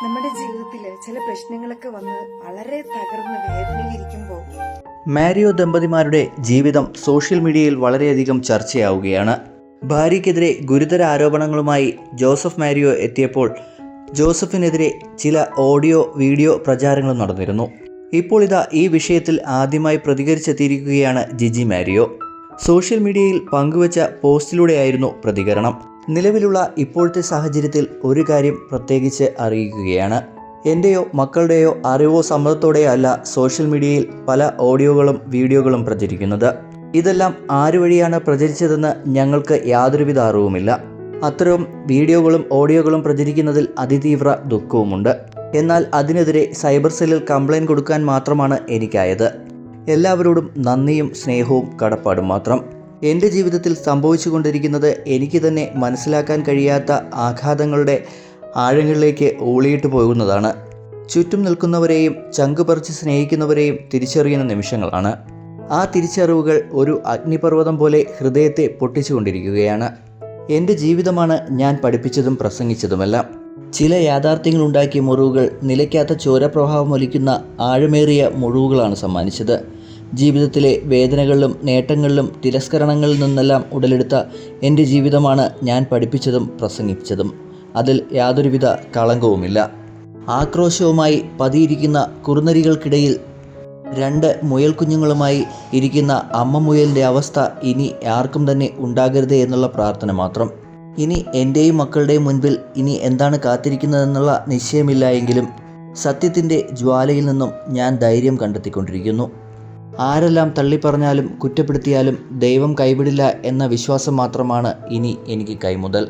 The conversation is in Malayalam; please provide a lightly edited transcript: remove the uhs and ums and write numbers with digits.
നമ്മുടെ ജീവിതത്തിൽ ചില പ്രശ്നങ്ങളൊക്കെ വന്ന് വളരെ തകർന്ന് വേദനയിലിരിക്കുമ്പോൾ മാരിയോ ദമ്പതിമാരുടെ ജീവിതം സോഷ്യൽ മീഡിയയിൽ വളരെയധികം ചർച്ചയാവുകയാണ്. ഭാര്യയ്ക്കെതിരെ ഗുരുതര ആരോപണങ്ങളുമായി ജോസഫ് മാരിയോ എത്തിയപ്പോൾ ജോസഫിനെതിരെ ചില ഓഡിയോ വീഡിയോ പ്രചാരങ്ങളും നടന്നിരുന്നു. ഇപ്പോൾ ഇതാ ഈ വിഷയത്തിൽ ആദ്യമായി പ്രതികരിച്ചെത്തിയിരിക്കുകയാണ് ജിജി മാരിയോ. സോഷ്യൽ മീഡിയയിൽ പങ്കുവച്ച പോസ്റ്റിലൂടെയായിരുന്നു പ്രതികരണം. നിലവിലുള്ള ഇപ്പോഴത്തെ സാഹചര്യത്തിൽ ഒരു കാര്യം പ്രത്യേകിച്ച് അറിയിക്കുകയാണ്. എൻ്റെയോ മക്കളുടെയോ അറിവോ സമ്മതത്തോടെയോ അല്ല സോഷ്യൽ മീഡിയയിൽ പല ഓഡിയോകളും വീഡിയോകളും പ്രചരിക്കുന്നത്. ഇതെല്ലാം ആരു വഴിയാണ് പ്രചരിച്ചതെന്ന് ഞങ്ങൾക്ക് യാതൊരുവിധ അറിവുമില്ല. അത്തരം വീഡിയോകളും ഓഡിയോകളും പ്രചരിക്കുന്നതിൽ അതിതീവ്ര ദുഃഖവുമുണ്ട്. എന്നാൽ അതിനെതിരെ സൈബർ സെല്ലിൽ കംപ്ലയിൻറ്റ് കൊടുക്കാൻ മാത്രമാണ് എനിക്കായത്. എല്ലാവരോടും നന്ദിയും സ്നേഹവും കടപ്പാടും മാത്രം. എൻ്റെ ജീവിതത്തിൽ സംഭവിച്ചു കൊണ്ടിരിക്കുന്നത് എനിക്ക് തന്നെ മനസ്സിലാക്കാൻ കഴിയാത്ത ആഘാതങ്ങളുടെ ആഴങ്ങളിലേക്ക് ഊളിയിട്ട് പോകുന്നതാണ്. ചുറ്റും നിൽക്കുന്നവരെയും ചങ്കുപറിച്ച് സ്നേഹിക്കുന്നവരെയും തിരിച്ചറിയുന്ന നിമിഷങ്ങളാണ്. ആ തിരിച്ചറിവുകൾ ഒരു അഗ്നിപർവ്വതം പോലെ ഹൃദയത്തെ പൊട്ടിച്ചുകൊണ്ടിരിക്കുകയാണ്. എൻ്റെ ജീവിതമാണ് ഞാൻ പഠിപ്പിച്ചതും പ്രസംഗിച്ചതുമെല്ലാം. ചില യാഥാർത്ഥ്യങ്ങളുണ്ടാക്കിയ മുറിവുകൾ നിലയ്ക്കാത്ത ചോരപ്രവാഹം ഒലിക്കുന്ന ആഴമേറിയ മുറിവുകളാണ് സമ്മാനിച്ചത്. ജീവിതത്തിലെ വേദനകളിലും നേട്ടങ്ങളിലും തിരസ്കരണങ്ങളിൽ നിന്നെല്ലാം ഉടലെടുത്ത എൻ്റെ ജീവിതമാണ് ഞാൻ പഠിപ്പിച്ചതും പ്രസംഗിച്ചതും. അതിൽ യാതൊരുവിധ കളങ്കവുമില്ല. ആക്രോശവുമായി പതിയിരിക്കുന്ന കുറുനരികൾക്കിടയിൽ 2 മുയൽ കുഞ്ഞുങ്ങളുമായി ഇരിക്കുന്ന അമ്മ മുയലിൻ്റെ അവസ്ഥ ഇനി ആർക്കും തന്നെ ഉണ്ടാകരുതേ എന്നുള്ള പ്രാർത്ഥന മാത്രം. ഇനി എൻ്റെയും മക്കളുടെയും മുൻപിൽ ഇനി എന്താണ് കാത്തിരിക്കുന്നതെന്നുള്ള നിശ്ചയമില്ല എങ്കിലും സത്യത്തിൻ്റെ ജ്വാലയിൽ നിന്നും ഞാൻ ധൈര്യം കണ്ടെത്തിക്കൊണ്ടിരിക്കുന്നു. ആരെല്ലാം തള്ളിപ്പറഞ്ഞാലും കുറ്റപ്പെടുത്തിയാലും ദൈവം കൈവിടില്ല എന്ന വിശ്വാസം മാത്രമാണ് ഇനി എനിക്ക് കൈമുതൽ.